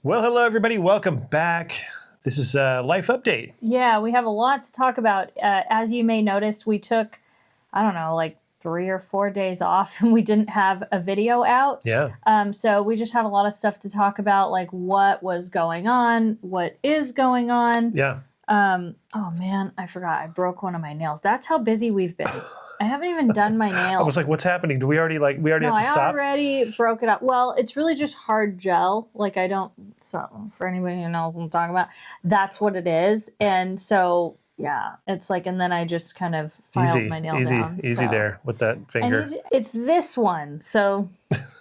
Well, hello, everybody. Welcome back. This is a life update. Yeah, we have a lot to talk about. As you may notice, we took, I don't know, like 3 or 4 days off and we didn't have a video out. Yeah. So we just have a lot of stuff to talk about, like what was going on, what is going on. Yeah. Oh man, I forgot. I broke one of my nails. That's how busy we've been. I haven't even done my nails. I was like, what's happening? Do we already have to stop? I already broke it up. Well, it's really just hard gel. Like so for anybody who knows what I'm talking about, that's what it is. And so, yeah, it's like, and then I just kind of filed my nail down. Easy there with that finger. It's this one. So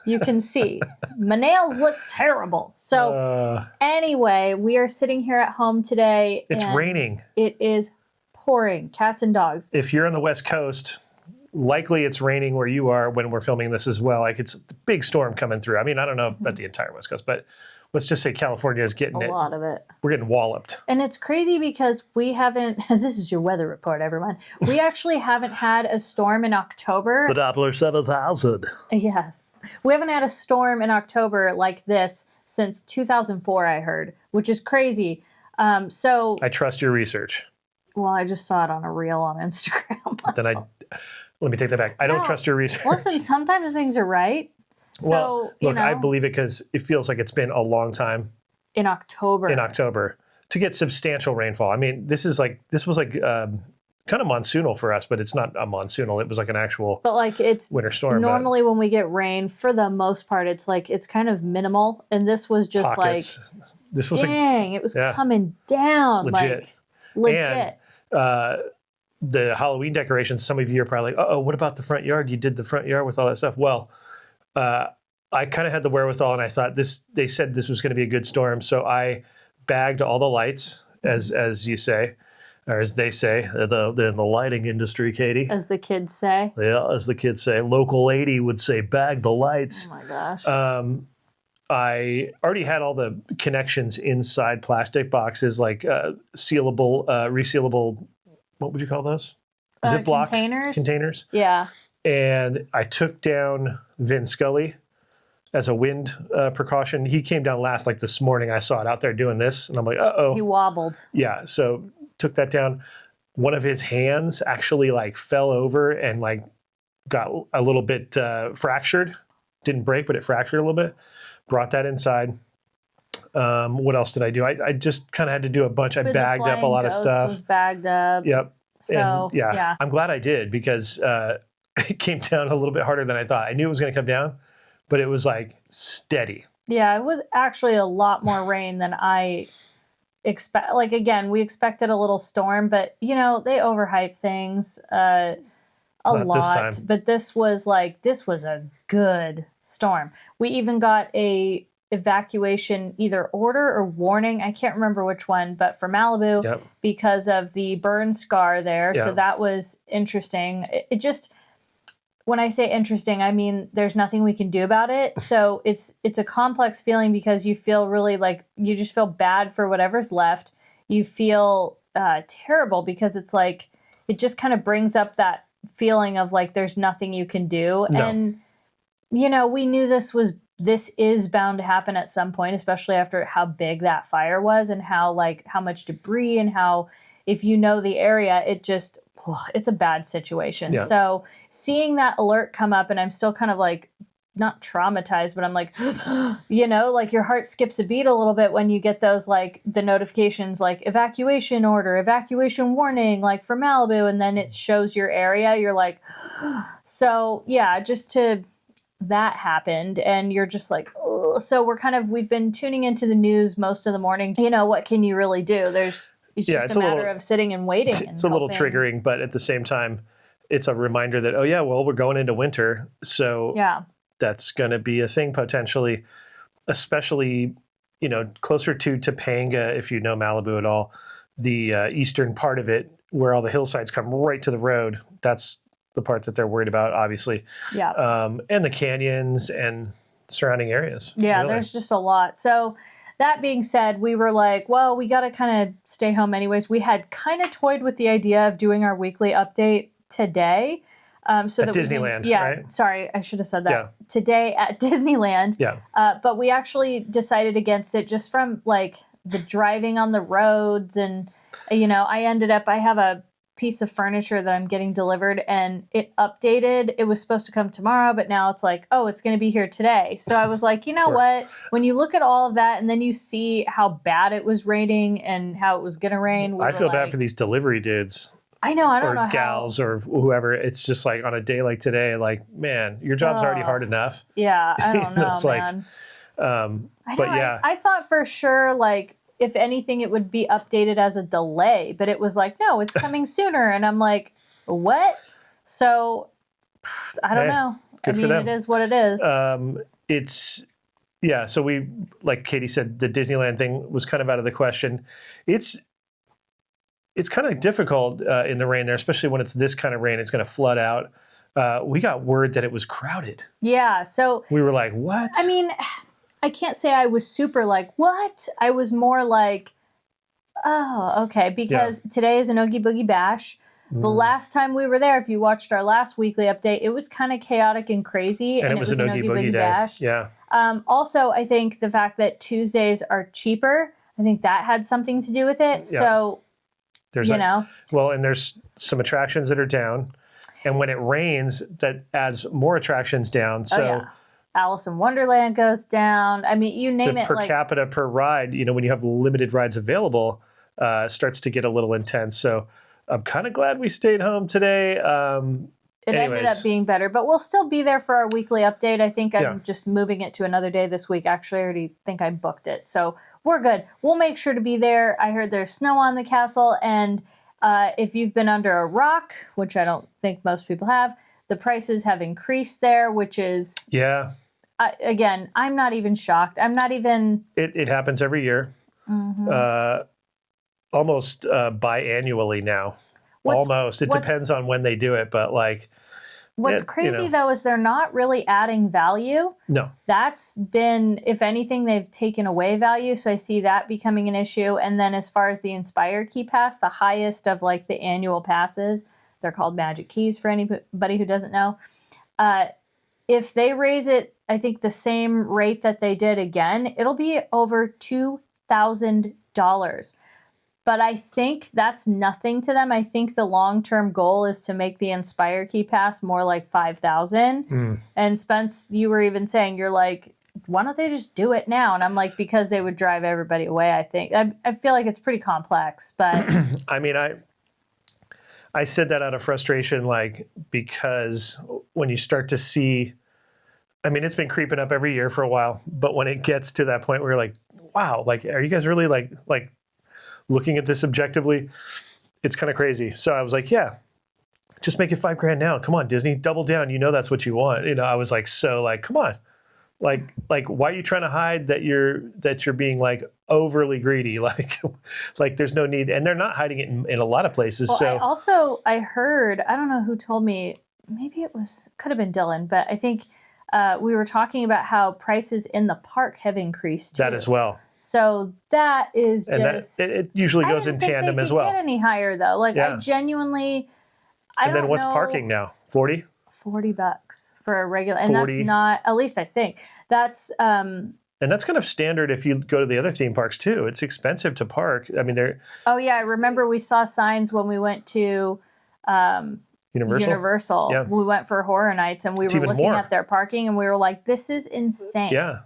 you can see my nails look terrible. So anyway, we are sitting here at home today. It's raining. It is pouring, cats and dogs. If you're on the West Coast, likely it's raining where you are when we're filming this as well. Like it's a big storm coming through. I mean, I don't know about the entire West Coast, but let's just say California is getting a lot of it. We're getting walloped. And it's crazy because we haven't, this is your weather report, everyone. We actually haven't had a storm in October. The Doppler 7000. Yes. We haven't had a storm in October like this since 2004, I heard, which is crazy. So I trust your research. Well, I just saw it on a reel on Instagram. Let me take that back. I don't trust your research. Listen, sometimes things are right. Well, look, I believe it because it feels like it's been a long time. In October to get substantial rainfall. I mean, this was like kind of monsoonal for us, but it's not a monsoonal. It was like an actual it's winter storm. Normally when we get rain, for the most part, it's kind of minimal. And this was just pockets. It was coming down. Legit. Legit. And, the Halloween decorations, some of you are probably like, what about the front yard? You did the front yard with all that stuff. Well, I kind of had the wherewithal, and I thought they said this was going to be a good storm. So I bagged all the lights, as you say, or as they say, in the lighting industry, Katie. As the kids say. Yeah, as the kids say. Local lady would say, bag the lights. Oh my gosh. I already had all the connections inside plastic boxes, like sealable, resealable, what would you call those? Ziploc containers. Yeah. And I took down Vin Scully as a wind precaution. He came down last, like this morning. I saw it out there doing this, and I'm like, uh-oh. He wobbled. Yeah, so took that down. One of his hands actually fell over and got a little bit fractured. Didn't break, but it fractured a little bit. Brought that inside. What else did I do? I just kind of had to do a bunch. I bagged up a lot of stuff. Was bagged up. Yep. So, and, yeah, I'm glad I did because it came down a little bit harder than I thought. I knew it was going to come down, but it was steady. Yeah, it was actually a lot more rain than I expect. Again, we expected a little storm, but they overhype things a lot. But this was a good storm. We even got a evacuation either order or warning. I can't remember which one, but for Malibu because of the burn scar there. Yep. So that was interesting. It just, when I say interesting, I mean, there's nothing we can do about it. So it's a complex feeling because you feel really you just feel bad for whatever's left. You feel terrible because it's it just kind of brings up that feeling of there's nothing you can do. No. And, we knew this is bound to happen at some point, especially after how big that fire was and how much debris and how, if you know the area, it's a bad situation. Yeah. So seeing that alert come up, and I'm still kind of not traumatized, but I'm your heart skips a beat a little bit when you get those the notifications evacuation order, evacuation warning, for Malibu, and then it shows your area. You're so yeah, that happened, and you're just ugh. So we've been tuning into the news most of the morning. What can you really do? It's just a matter of sitting and waiting. It's a little triggering, but at the same time, it's a reminder that, we're going into winter. So that's going to be a thing potentially, especially, closer to Topanga, if you know Malibu at all, the eastern part of it where all the hillsides come right to the road. That's the part that they're worried about, obviously. Yeah. And the canyons and surrounding areas. Yeah, really. There's just a lot. So that being said, we were we got to kind of stay home anyways. We had kind of toyed with the idea of doing our weekly update today. So at that Disneyland, we can, right? Sorry, I should have said that. Yeah. Today at Disneyland. Yeah. But we actually decided against it just from like the driving on the roads. And, I have a piece of furniture that I'm getting delivered and it updated. It was supposed to come tomorrow, but now it's like, oh, it's going to be here today. So I was like, you know what? When you look at all of that and then you see how bad it was raining and how it was going to rain. I feel bad for these delivery dudes. I know. I don't know gals or whoever. It's just like on a day like today, like, man, your job's already hard enough. Yeah. I don't know, it's man. But yeah. I thought for sure, like, if anything, it would be updated as a delay, but it was like, no, it's coming sooner. And I'm like, what? So I don't know. I mean, it is what it is. So we, like Katie said, the Disneyland thing was kind of out of the question. It's kind of difficult in the rain there, especially when it's this kind of rain. It's going to flood out. We got word that it was crowded. Yeah. So we were like, what? I mean, I can't say I was super like, what? I was more like, oh, okay. Because today is an Oogie Boogie Bash. The last time we were there, if you watched our last weekly update, it was kind of chaotic and crazy. And it was an Oogie Boogie Bash. Yeah. Also, I think the fact that Tuesdays are cheaper, I think that had something to do with it. Yeah. So, and there's some attractions that are down. And when it rains, that adds more attractions down. So Alice in Wonderland goes down. I mean, you name it. Per capita per ride, when you have limited rides available, starts to get a little intense. So I'm kind of glad we stayed home today. It ended up being better, but we'll still be there for our weekly update. I think I'm just moving it to another day this week. Actually, I already think I booked it. So we're good. We'll make sure to be there. I heard there's snow on the castle. And if you've been under a rock, which I don't think most people have, the prices have increased there, which is... Yeah. Again, I'm not even shocked. I'm not even... It happens every year. Mm-hmm. Almost biannually now. Almost. It depends on when they do it, but like... What's crazy, though, is they're not really adding value. No. That's been, if anything, they've taken away value. So I see that becoming an issue. And then as far as the Inspire Key Pass, the highest of like the annual passes, they're called Magic Keys for anybody who doesn't know. If they raise it, I think the same rate that they did again, it'll be over $2,000. But I think that's nothing to them. I think the long-term goal is to make the Inspire Key Pass more like $5,000. And Spence, you were even saying, you're like, why don't they just do it now? And I'm like, because they would drive everybody away, I think. I feel like it's pretty complex, but... I mean, I said that out of frustration, like, because when you start to see... I mean, it's been creeping up every year for a while, but when it gets to that point where you're like, wow, like, are you guys really like looking at this objectively? It's kind of crazy. So I was like, yeah, just make it $5,000 now. Come on, Disney, double down. I was like, I was like, so like, come on. Like, why are you trying to hide that you're being like overly greedy? Like there's no need. And they're not hiding it in a lot of places. Well, I heard, I don't know who told me, maybe could have been Dylan, but I think we were talking about how prices in the park have increased too. That as well. So that is just... And it usually goes in tandem as well. I didn't think they could get any higher, though. Like, I genuinely... And then what's parking now? 40? $40 for a regular... And 40. That's not... At least I think. That's... And that's kind of standard if you go to the other theme parks, too. It's expensive to park. I mean, they're... Oh, yeah. I remember we saw signs when we went to... Universal. Yeah. We went for Horror Nights and we were looking at their parking and we were like, this is insane. Yeah.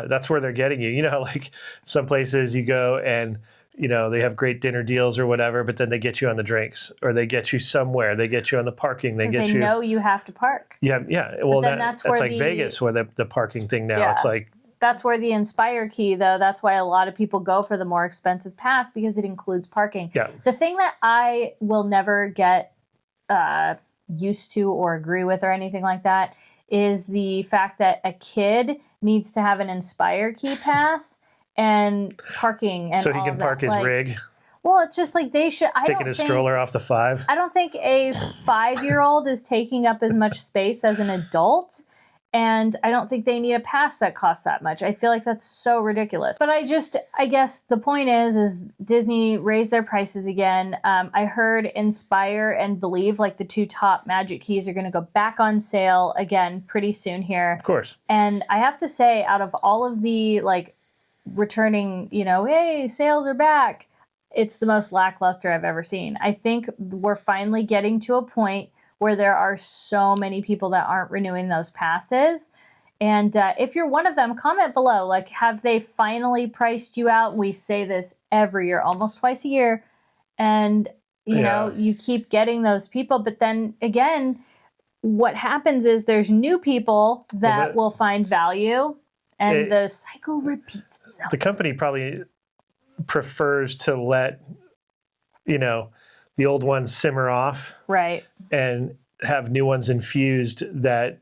That's where they're getting you. Like some places you go and, they have great dinner deals or whatever, but then they get you on the drinks or they get you somewhere. They get you on the parking. They know you have to park. Yeah. Well, that's like Vegas where the parking thing now. It's like. That's where the Inspire Key, though, that's why a lot of people go for the more expensive pass because it includes parking. Yeah. The thing that I will never get used to or agree with or anything like that is the fact that a kid needs to have an Inspire Key Pass and parking and so he can park his rig. Well, it's just like they should. Taking a stroller off the 5. I don't think a 5-year-old is taking up as much space as an adult. And I don't think they need a pass that costs that much. I feel like that's so ridiculous. But I guess the point is Disney raised their prices again. I heard Inspire and Believe, like the 2 top Magic Keys, are going to go back on sale again pretty soon here. Of course. And I have to say, out of all of the like returning, hey, sales are back, it's the most lackluster I've ever seen. I think we're finally getting to a point where there are so many people that aren't renewing those passes. And if you're one of them, comment below. Like, have they finally priced you out? We say this every year, almost twice a year. And, you know, you keep getting those people. But then again, what happens is there's new people that will find value. And the cycle repeats itself. The company probably prefers to let, the old ones simmer off. Right. And have new ones infused that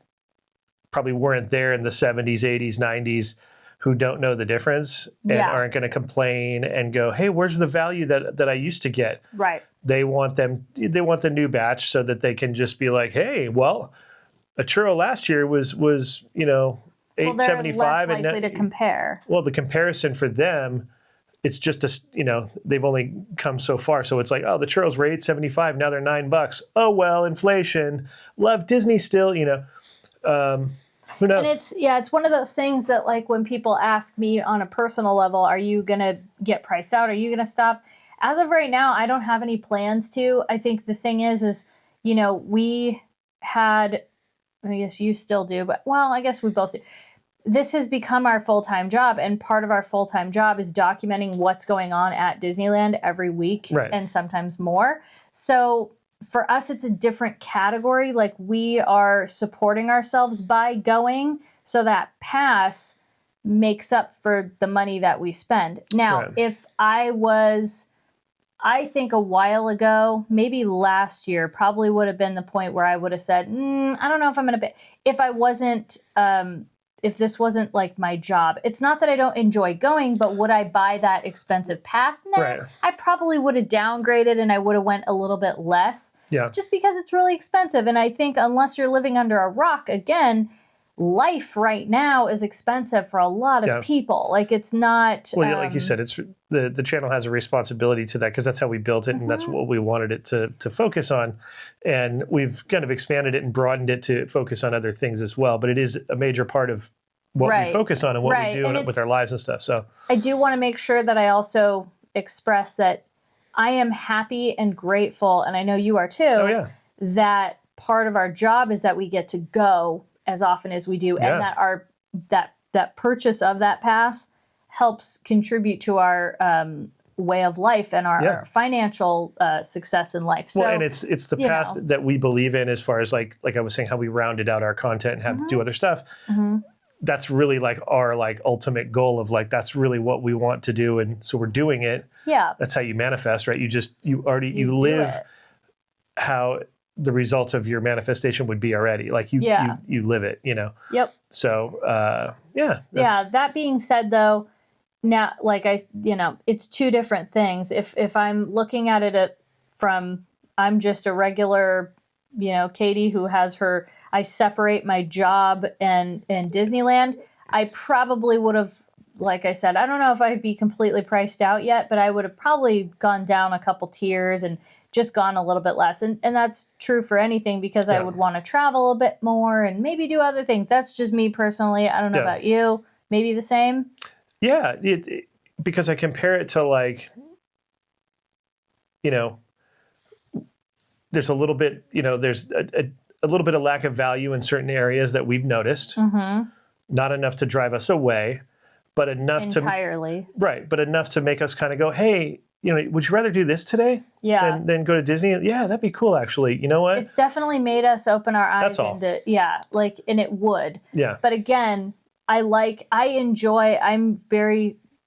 probably weren't there in the 70s, 80s, 90s, who don't know the difference and aren't going to complain and go, hey, where's the value that I used to get? Right. They want the new batch so that they can just be like, hey, well, a churro last year was $8.75. They're less likely to compare. Well, the comparison for them, it's just they've only come so far. So it's like, oh, the churros were $8.75. Now they're $9. Oh, well, inflation. Love Disney still, who knows? And it's one of those things that, like, when people ask me on a personal level, are you going to get priced out? Are you going to stop? As of right now, I don't have any plans to. I think the thing is, we had, I guess you still do, but well, I guess we both do. This has become our full-time job, and part of our full-time job is documenting what's going on at Disneyland every week, and sometimes more. So for us, it's a different category. Like, we are supporting ourselves by going, so that pass makes up for the money that we spend. Now, if I think a while ago, maybe last year, probably would have been the point where I would have said, I don't know if I'm going to be, if I wasn't, if this wasn't like my job. It's not that I don't enjoy going, but would I buy that expensive pass? Nah, I probably would have downgraded and I would have went a little bit less. Just because it's really expensive. And I think unless you're living under a rock, again, life right now is expensive for a lot of people. Like, it's not. Well, like you said, it's the channel has a responsibility to that because that's how we built it and that's what we wanted it to focus on. And we've kind of expanded it and broadened it to focus on other things as well. But it is a major part of what we focus on and what we do with our lives and stuff. So I do want to make sure that I also express that I am happy and grateful, and I know you are too, that part of our job is that we get to go as often as we do, and that that purchase of that pass helps contribute to our way of life and our financial success in life. So, well, and it's the path that we believe in, as far as like I was saying, how we rounded out our content and have do other stuff. That's really like our ultimate goal of that's really what we want to do, and so we're doing it. That's how you manifest, right? You live how the results of your manifestation would be already. Like you live it, Yep. So, that being said, though, now, it's two different things. If I'm looking at it from, I'm just a regular, Katie who has I separate my job and Disneyland, I probably would have, like I said, I don't know if I'd be completely priced out yet, but I would have probably gone down a couple tiers and just gone a little bit less. And that's true for anything, because I would want to travel a bit more and maybe do other things. That's just me personally. I don't know about you. Maybe the same? Yeah, because I compare it to there's a little bit, there's a little bit of lack of value in certain areas that we've noticed. Not enough to drive us away, but enough but enough to make us kind of go, hey, would you rather do this today than go to Disney? Yeah, that'd be cool, actually. You know what? It's definitely made us open our eyes into, and it would. Yeah. But again, I'm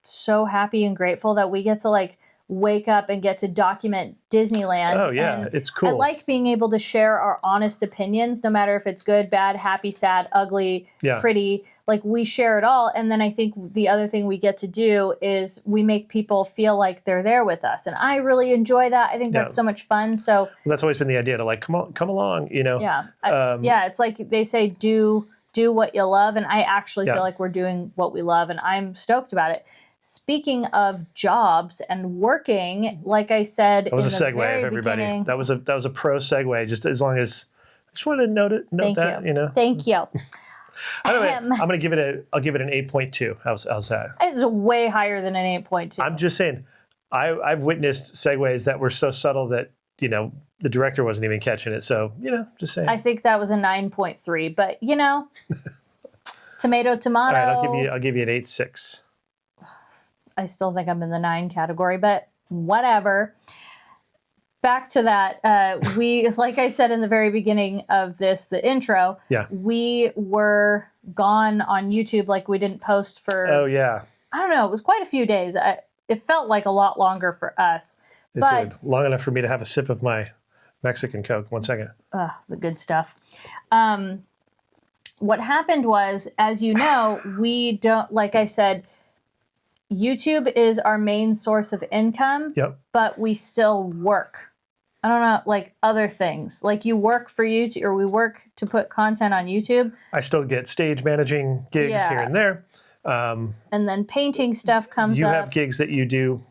so happy and grateful that we get to wake up and get to document Disneyland. Oh, yeah, and it's cool. I like being able to share our honest opinions, no matter if it's good, bad, happy, sad, ugly, pretty. We share it all. And then I think the other thing we get to do is we make people feel like they're there with us. And I really enjoy that. I think that's so much fun. So that's always been the idea to come along, Yeah. It's like they say, do do what you love. And I actually feel like we're doing what we love, and I'm stoked about it. Speaking of jobs and working, like I said, that was a segue, everybody. That was a pro segue. Just as long as I just wanted to note that. Thank you. I'm gonna give it I'll give it an 8.2. How's that? It's way higher than an 8.2. I'm just saying, I've witnessed segues that were so subtle that the director wasn't even catching it. So just saying. I think that was a 9.3, but tomato. All right, I'll give you an 8.6. I still think I'm in the 9 category, but whatever. Back to that, we, like I said in the very beginning of the intro, we were gone on YouTube. Like, we didn't post for, I don't know, it was quite a few days. It felt like a lot longer for us. It did. Long enough for me to have a sip of my Mexican Coke. 1 second. The good stuff. What happened was, as you know, we don't, like I said, YouTube is our main source of income, but we still work. I don't know, like other things. Like, you work for YouTube, or we work to put content on YouTube. I still get stage managing gigs here and there. And then painting stuff comes up. You have gigs that you do,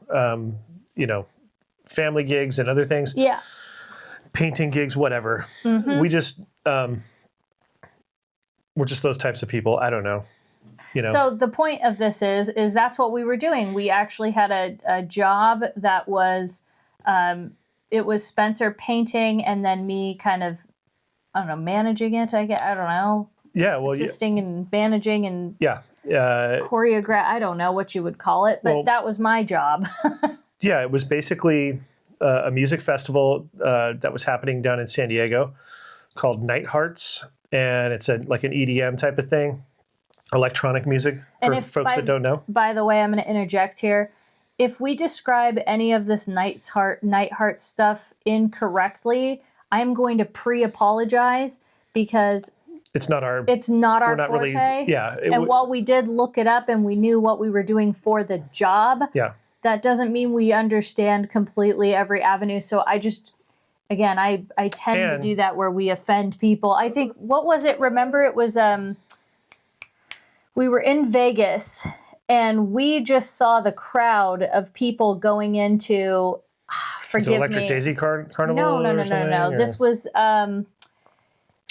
family gigs and other things. Yeah. Painting gigs, whatever. Mm-hmm. We just, we're just those types of people. I don't know. So the point of this is that's what we were doing. We actually had a job that was, it was Spencer painting, and then me kind of, I don't know, managing it. I don't know. Yeah, well, assisting and managing and choreograph. I don't know what you would call it, but that was my job. Yeah, it was basically a music festival that was happening down in San Diego called Night Hearts, and it's like an EDM type of thing. Electronic music, for folks that don't know. By the way, I'm going to interject here. If we describe any of this Night Heart stuff incorrectly, I'm going to pre-apologize, because it's not our forte. Really, while we did look it up and we knew what we were doing for the job, that doesn't mean we understand completely every avenue. So I just, again, I tend to do that where we offend people. I think, what was it? Remember, it was we were in Vegas, and we just saw the crowd of people going into, forgive me. Electric Daisy Carnival? No. This was,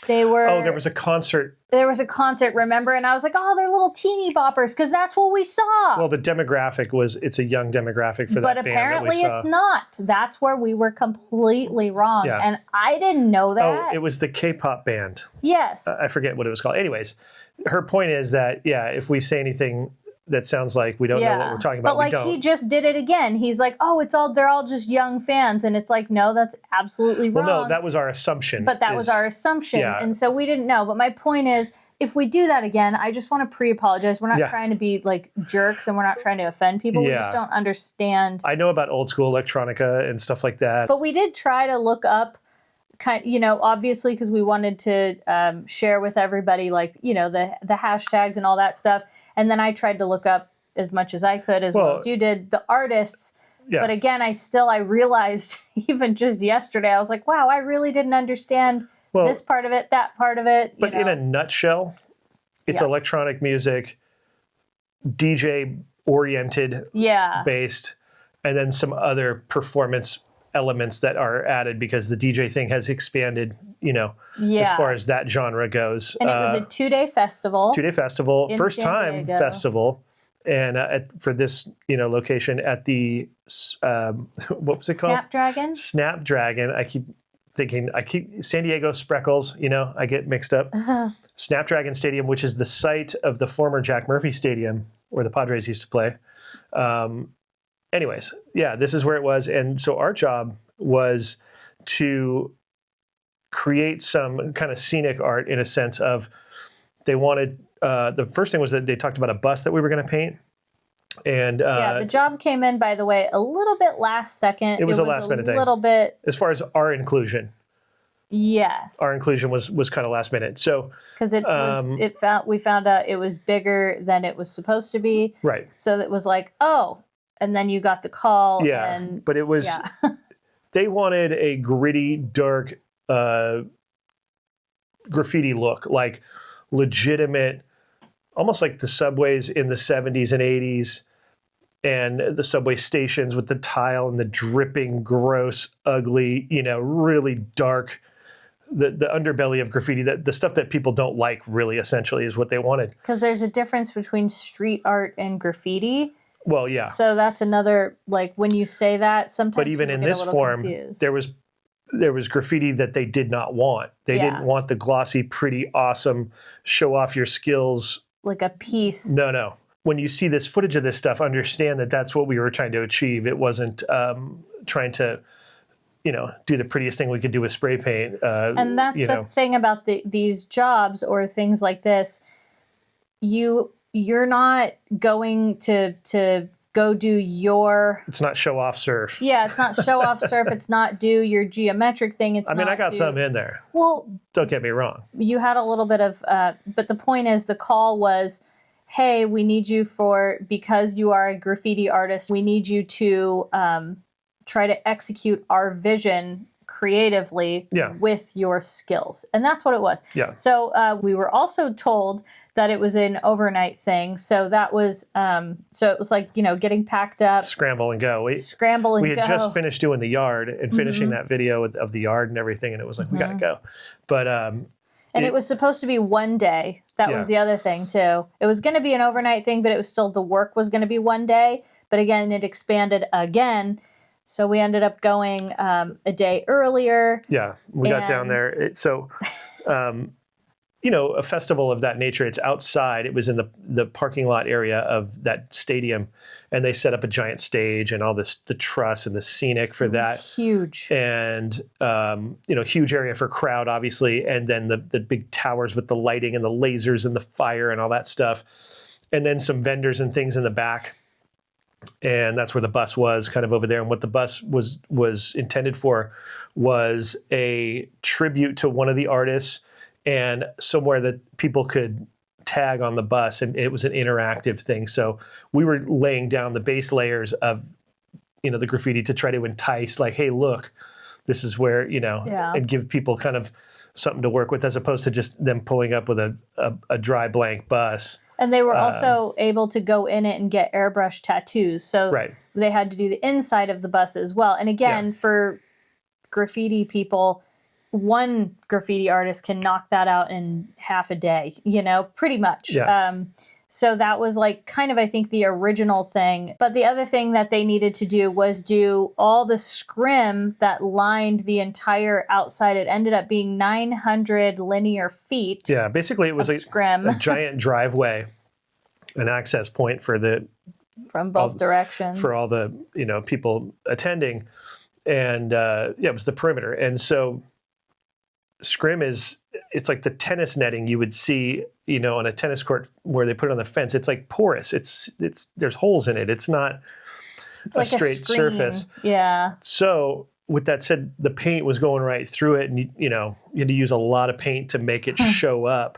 they were... Oh, there was a concert. There was a concert, remember? And I was like, oh, they're little teeny boppers, because that's what we saw. Well, the demographic it's a young demographic for that band. But apparently it's not. That's where we were completely wrong. Yeah. And I didn't know that. Oh, it was the K-pop band. Yes. I forget what it was called. Anyways, her point is that, if we say anything that sounds like we don't know what we're talking about, but he just did it again. He's like, oh, they're all just young fans. And it's like, no, that's absolutely wrong. Well, no, that was our assumption. But that was our assumption. Yeah. And so we didn't know. But my point is, if we do that again, I just want to pre-apologize. We're not trying to be like jerks, and we're not trying to offend people. We just don't understand. I know about old school electronica and stuff like that. But we did try to look up, obviously, because we wanted to share with everybody, like, the hashtags and all that stuff. And then I tried to look up as much as I could, as well as you did, the artists. Yeah. But again, I realized even just yesterday, I was like, wow, I really didn't understand this part of it, that part of it. But in a nutshell, it's electronic music, DJ oriented, based, and then some other performance elements that are added because the DJ thing has expanded, as far as that genre goes. And it was a 2-day festival. 2-day festival, first time festival. And for this, location at the, what was it called? Snapdragon. I keep thinking, San Diego Spreckles, I get mixed up. Snapdragon Stadium, which is the site of the former Jack Murphy Stadium where the Padres used to play. Anyways, this is where it was. And so our job was to create some kind of scenic art, in a sense of, they wanted, the first thing was that they talked about a bus that we were going to paint. And the job came in, by the way, a little bit last second. It was a last minute thing. A little bit. As far as our inclusion. Yes. Our inclusion was kind of last minute. So because we found out it was bigger than it was supposed to be. Right. So it was like, oh, and then you got the call. Yeah. But it was they wanted a gritty, dark graffiti look, like legitimate, almost like the subways in the 70s and 80s, and the subway stations with the tile and the dripping, gross, ugly, really dark, the underbelly of graffiti, the stuff that people don't like, really, essentially, is what they wanted. Because there's a difference between street art and graffiti. Well, yeah. So that's another, like, when you say that, sometimes but even in this form, confused. there was graffiti that they did not want. They didn't want the glossy, pretty, awesome, show off your skills. Like a piece. No. When you see this footage of this stuff, understand that that's what we were trying to achieve. It wasn't trying to, do the prettiest thing we could do with spray paint. And that's the thing about these jobs or things like this. You're not going to go do your... It's not show off surf. Yeah, it's not show off surf. It's not do your geometric thing. I got some in there. Well, don't get me wrong. You had a little bit of, but the point is the call was, hey, we need you because you are a graffiti artist, we need you to try to execute our vision creatively with your skills. And that's what it was. Yeah. So we were also told that it was an overnight thing. So that was, so it was like, getting packed up. Scramble and go. We had just finished doing the yard and finishing that video of the yard and everything. And it was like, we got to go. But, and it was supposed to be one day. That was the other thing too. It was going to be an overnight thing, but it was still, the work was going to be one day. But again, it expanded again. So we ended up going a day earlier. Yeah, we got down there. A festival of that nature, it's outside. It was in the parking lot area of that stadium. And they set up a giant stage and all this, the truss and the scenic for that. Huge. And, huge area for crowd, obviously. And then the big towers with the lighting and the lasers and the fire and all that stuff. And then some vendors and things in the back. And that's where the bus was, kind of over there. And what the bus was intended for was a tribute to one of the artists and somewhere that people could tag on the bus, and it was an interactive thing. So we were laying down the base layers of, the graffiti to try to entice, like, hey, look, this is where, and give people kind of something to work with, as opposed to just them pulling up with a dry blank bus. And they were also able to go in it and get airbrush tattoos. So they had to do the inside of the bus as well. And again, for graffiti people, one graffiti artist can knock that out in half a day, pretty much. Yeah. So that was like kind of, I think, the original thing. But the other thing that they needed to do was do all the scrim that lined the entire outside. It ended up being 900 linear feet. Yeah, basically it was a giant driveway, an access point for from both directions. For all the, people attending. And it was the perimeter. And so scrim it's like the tennis netting you would see, on a tennis court where they put it on the fence. It's like porous. It's there's holes in it. It's not like straight surface. Yeah. So with that said, the paint was going right through it, and you had to use a lot of paint to make it show up.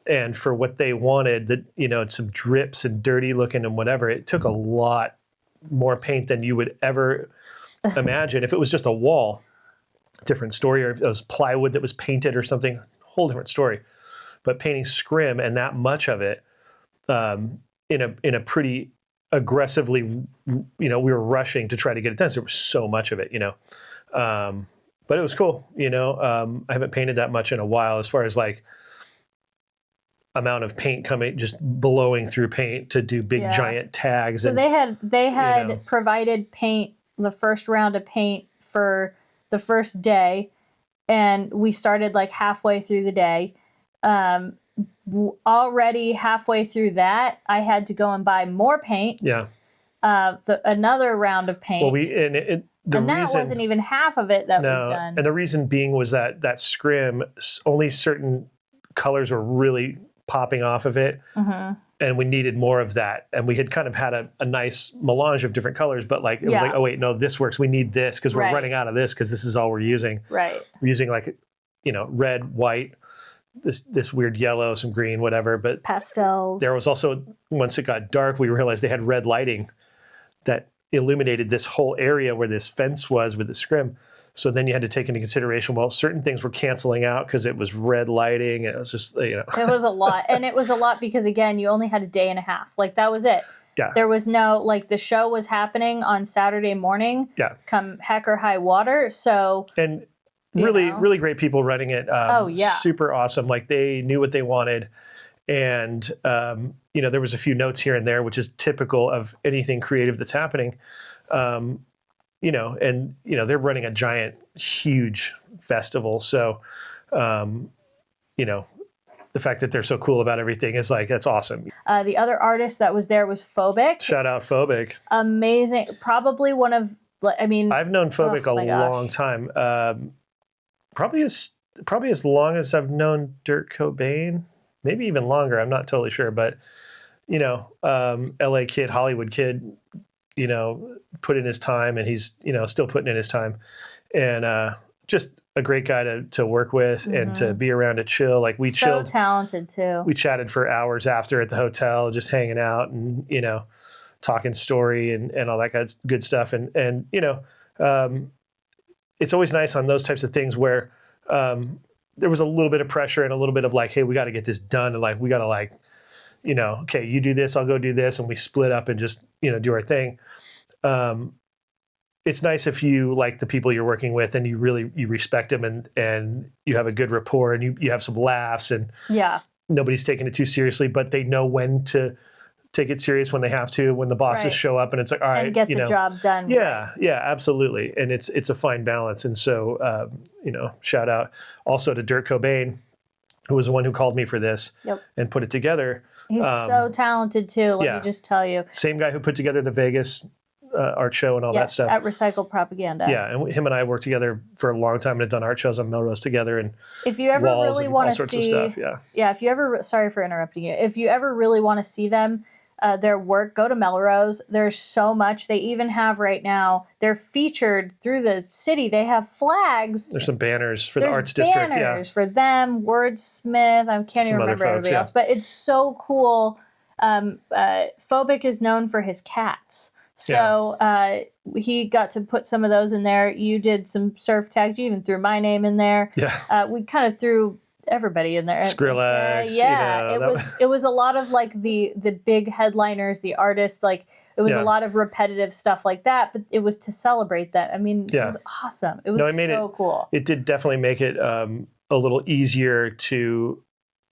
And for what they wanted, that some drips and dirty looking and whatever, it took a lot more paint than you would ever imagine. If it was just a wall, different story, or if it was plywood that was painted or something, whole different story. But painting scrim and that much of it in a pretty aggressively, we were rushing to try to get it done. So there was so much of it, but it was cool. I haven't painted that much in a while, as far as like amount of paint coming, just blowing through paint to do big giant tags. So they had provided paint, the first round of paint for the first day, and we started like halfway through the day. Already halfway through that, I had to go and buy more paint. Yeah. Another round of paint. Well, that wasn't even half of it that was done. And the reason being was that scrim, only certain colors were really popping off of it. Mm-hmm. And we needed more of that. And we had kind of had a nice melange of different colors, but like it was like, oh wait, no, this works. We need this because we're running out of this because this is all we're using. Right. We're using like, red, white, this weird yellow, some green, whatever. But pastels. There was also, once it got dark, we realized they had red lighting that illuminated this whole area where this fence was with the scrim. So then you had to take into consideration, well, certain things were canceling out because it was red lighting. And it was just, It was a lot. And it was a lot because, again, you only had a day and a half. Like, that was it. Yeah. There was no, like, the show was happening on Saturday morning. Yeah. Come heck or high water. So. And really great people running it. Super awesome. Like, they knew what they wanted. And, there was a few notes here and there, which is typical of anything creative that's happening. They're running a giant, huge festival. So, the fact that they're so cool about everything is like, that's awesome. The other artist that was there was Phobic. Shout out Phobic. Amazing. Probably one of, I've known Phobic a long time. Probably as long as I've known Kurt Cobain, maybe even longer. I'm not totally sure, but LA kid, Hollywood kid, put in his time, and he's, still putting in his time, and just a great guy to work with and to be around to chill. Like, we chilled. So talented too. We chatted for hours after at the hotel, just hanging out and, talking story and all that good stuff. And it's always nice on those types of things where there was a little bit of pressure and a little bit of like, hey, we got to get this done. And like, we got to okay, you do this, I'll go do this. And we split up and just, do our thing. It's nice if you like the people you're working with and you respect them and you have a good rapport and you have some laughs and nobody's taking it too seriously, but they know when to take it serious when they have to, when the bosses show up and it's like, all right, and get the job done. Yeah, absolutely. And it's a fine balance. And so, shout out also to Kurt Cobain, who was the one who called me for this and put it together. He's so talented too. Let me just tell you. Same guy who put together the Vegas art show and all that stuff. At Recycled Propaganda. Yeah, and him and I worked together for a long time and had done art shows on Melrose together. And if you ever really want to see, stuff, if you ever, sorry for interrupting you. If you ever really want to see them, their work, go to Melrose. There's so much. They even have right now, they're featured through the city. They have flags. There's some banners for the arts district. Banners for them, Wordsmith. I can't even remember everybody else, but it's so cool. Phobic is known for his cats. So he got to put some of those in there. You did some surf tags. You even threw my name in there. Yeah. We kind of threw everybody in there. Skrillex. It was a lot of like the big headliners, the artists. Like, it was a lot of repetitive stuff like that, but it was to celebrate that. I mean, it was awesome. It was so cool. It did definitely make it a little easier to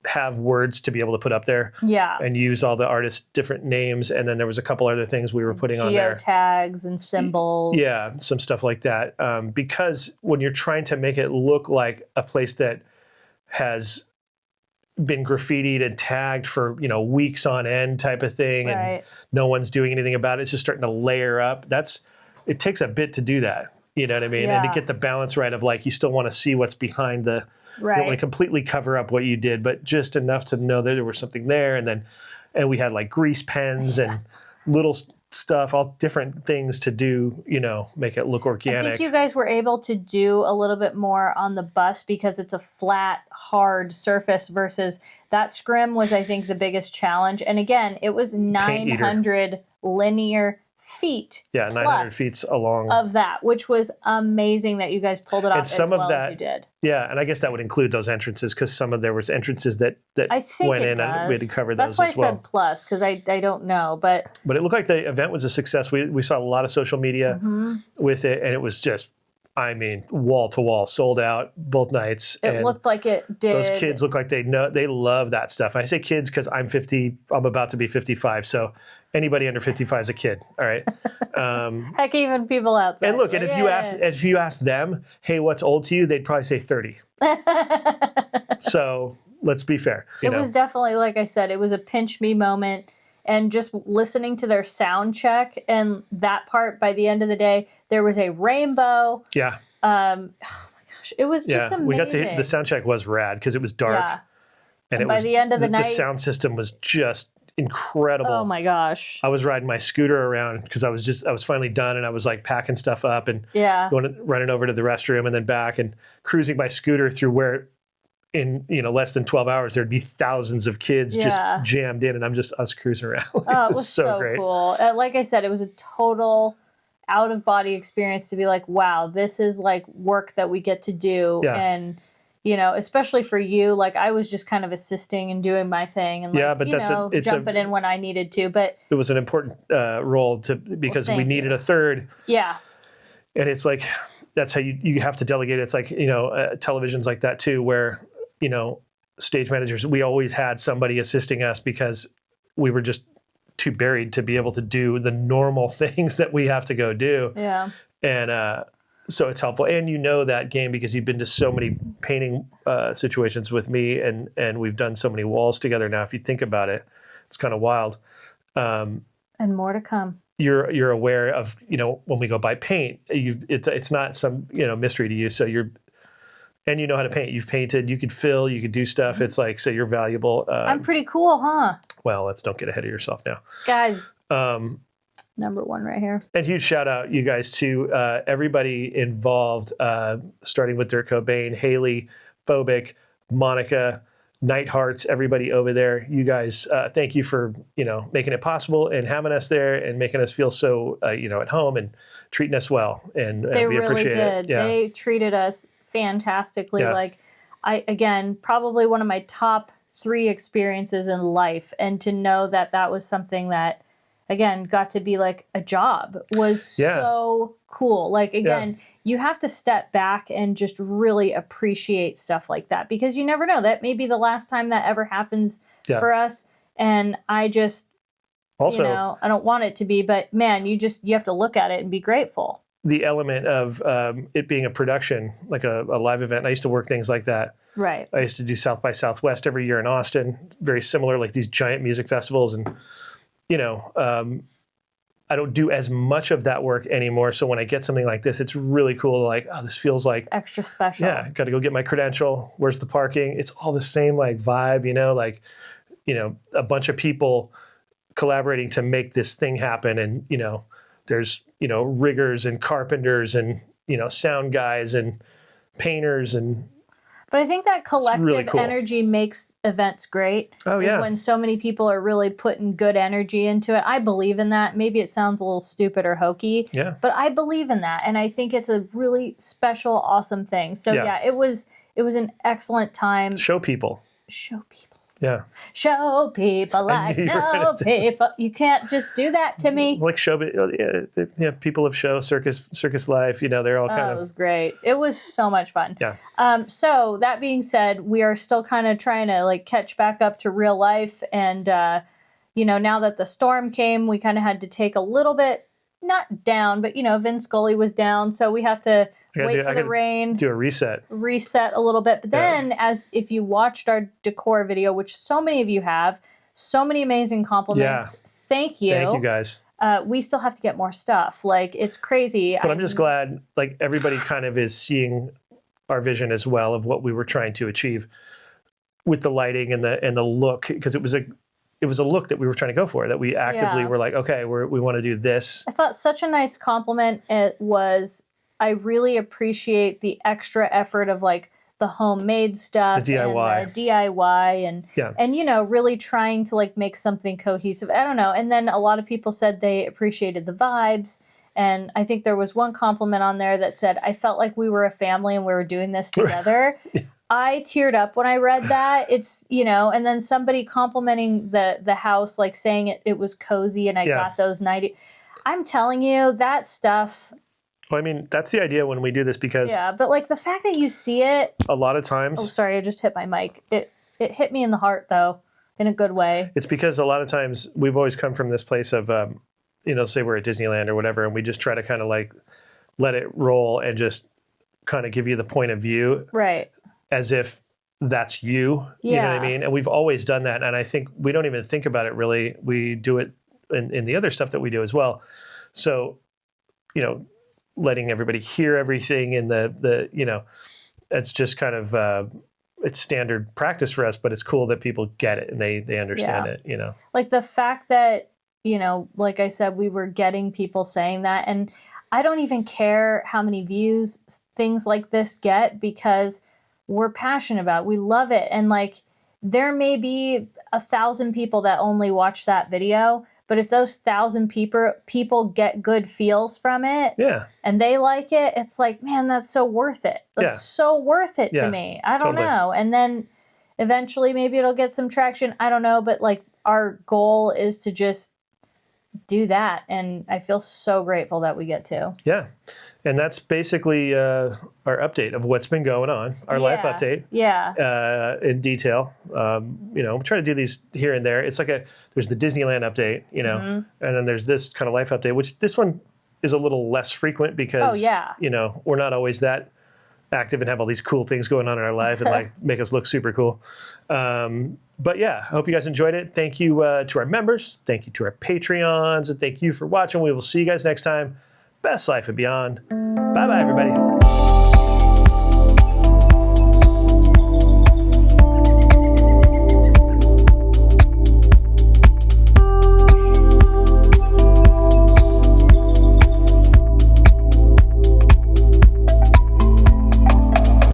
have words to be able to put up there. Yeah. And use all the artists' different names. And then there was a couple other things we were putting on there. Geotags and symbols. Yeah, some stuff like that. Because when you're trying to make it look like a place that has been graffitied and tagged for, weeks on end type of thing, and no one's doing anything about it, it's just starting to layer up. It takes a bit to do that. You know what I mean? Yeah. And to get the balance right of like, you still want to see what's behind the, you don't want to completely cover up what you did, but just enough to know that there was something there. And we had like grease pens and little stuff, all different things to do, make it look organic. I think you guys were able to do a little bit more on the bus because it's a flat, hard surface versus that scrim was, I think, the biggest challenge. And again, it was 900 linear feet. Yeah, 900 feet along of that, which was amazing that you guys pulled it off as well as you did. Yeah, and I guess that would include those entrances because there was entrances that I think went in and we had to cover those as well. That's why I said plus because I don't know, but it looked like the event was a success. We saw a lot of social media with it, and it was just, wall to wall, sold out both nights. It looked like it did. Those kids look like they love that stuff. I say kids because I'm about to be 55, so anybody under 55 is a kid. All right. Heck, even people outside. And look, and if you ask them, hey, what's old to you? They'd probably say 30. So let's be fair. It was definitely, like I said, it was a pinch me moment. And just listening to their sound check and that part, by the end of the day, there was a rainbow. Yeah. Oh my gosh, it was just amazing. We got the sound check was rad because it was dark. Yeah. And by the end of the night, the sound system was just incredible. Oh my gosh. I was riding my scooter around because I was finally done and I was like packing stuff up and running over to the restroom and then back and cruising my scooter through where in less than 12 hours there'd be thousands of kids just jammed in and I was cruising around. Oh, it was so great. cool. Like I said, it was a total out of body experience to be like, wow, this is like work that we get to do. Yeah. And, you know, especially for you, like I was just kind of assisting and doing my thing and like, but you know, jumping in when I needed to. But it was an important role because we needed a third. Yeah. And it's like, that's how you have to delegate. It's like, you know, television's like that too, where, you know, stage managers, we always had somebody assisting us because we were just too buried to be able to do the normal things that we have to go do. Yeah. And so it's helpful. And you know that game because you've been to so many painting situations with me, and we've done so many walls together now. If you think about it, it's kind of wild. And more to come. You're aware of, you know, when we go buy paint, it's not some, you know, mystery to you. So and you know how to paint. You've painted, you could fill, you could do stuff. It's like, so you're valuable. I'm pretty cool, huh? Well, don't get ahead of yourself now. Guys, number one right here. And huge shout out, you guys, to everybody involved, starting with Dirk Cobain, Haley, Phobic, Monica, Nighthearts, everybody over there. You guys, thank you for, you know, making it possible and having us there and making us feel so, you know, at home and treating us well. And they we really appreciate did. it. Yeah. They treated us fantastically. Yeah. Like, again, probably one of my top 3 experiences in life. And to know that that was something that, again, got to be like a job was so cool. Like, again, you have to step back and just really appreciate stuff like that because you never know. That may be the last time that ever happens for us. And I just, also, you know, I don't want it to be, but man, you have to look at it and be grateful. The element of it being a production, like a live event. I used to work things like that. Right. I used to do South by Southwest every year in Austin. Very similar, like these giant music festivals. And, you know, I don't do as much of that work anymore. So when I get something like this, it's really cool. Like, oh, this feels like... It's extra special. Yeah, got to go get my credential. Where's the parking? It's all the same, like, vibe, you know, like, you know, a bunch of people collaborating to make this thing happen. And, you know, there's, you know, riggers and carpenters and, you know, sound guys and painters and... But I think that collective really cool. energy makes events great. Oh, yeah. Is when so many people are really putting good energy into it. I believe in that. Maybe it sounds a little stupid or hokey. Yeah. But I believe in that. And I think it's a really special, awesome thing. So, yeah, it was an excellent time. Show people. Yeah. Show people like no people. You can't just do that to me. Like show, yeah, people of show, circus life, you know, they're all kind of... It was great. It was so much fun. Yeah. So that being said, we are still kind of trying to like catch back up to real life. And, you know, now that the storm came, we kind of had to take a little bit, not down, but, you know, Vince Scully was down. So we have to wait for the rain. Do a reset a little bit. But then if you watched our decor video, which so many of you have, so many amazing compliments. Yeah. Thank you. Thank you guys. We still have to get more stuff. Like, it's crazy. But I'm just glad, like, everybody kind of is seeing our vision as well of what we were trying to achieve with the lighting and the look, because it was a look that we were trying to go for, that we actively were like, okay, we want to do this. I thought such a nice compliment it was. I really appreciate the extra effort of like the homemade stuff, the DIY, and the DIY, and you know, really trying to like make something cohesive. I don't know. And then a lot of people said they appreciated the vibes. And I think there was one compliment on there that said, I felt like we were a family and we were doing this together. I teared up when I read that. It's, you know, and then somebody complimenting the house, like saying it was cozy and I got those 90. I'm telling you, that stuff. Well, I mean, that's the idea when we do this because. Yeah, but like the fact that you see it. A lot of times. Oh, sorry, I just hit my mic. It hit me in the heart, though, in a good way. It's because a lot of times we've always come from this place of, you know, say we're at Disneyland or whatever, and we just try to kind of like let it roll and just kind of give you the point of view. Right. As if that's you, you know what I mean? And we've always done that. And I think we don't even think about it really. We do it in the other stuff that we do as well. So, you know, letting everybody hear everything and the you know, it's just kind of, it's standard practice for us, but it's cool that people get it and they understand it, you know? Like the fact that, you know, like I said, we were getting people saying that. And I don't even care how many views things like this get because we're passionate about it. We love it. And like, there may be 1,000 people that only watch that video, But if those 1,000 people get good feels from it, and they like it, it's like, man, that's so worth it. That's so worth it to me. I don't know. And then eventually maybe it'll get some traction. I don't know. But like our goal is to just do that. And I feel so grateful that we get to. Yeah. And that's basically our update of what's been going on, our life update. Yeah. In detail. You know, we try to do these here and there. It's like there's the Disneyland update, you know, and then there's this kind of life update, which this one is a little less frequent because, you know, we're not always that active and have all these cool things going on in our life and like make us look super cool. But yeah, I hope you guys enjoyed it. Thank you to our members. Thank you to our Patreons. And thank you for watching. We will see you guys next time. Best life and beyond. Bye-bye, everybody.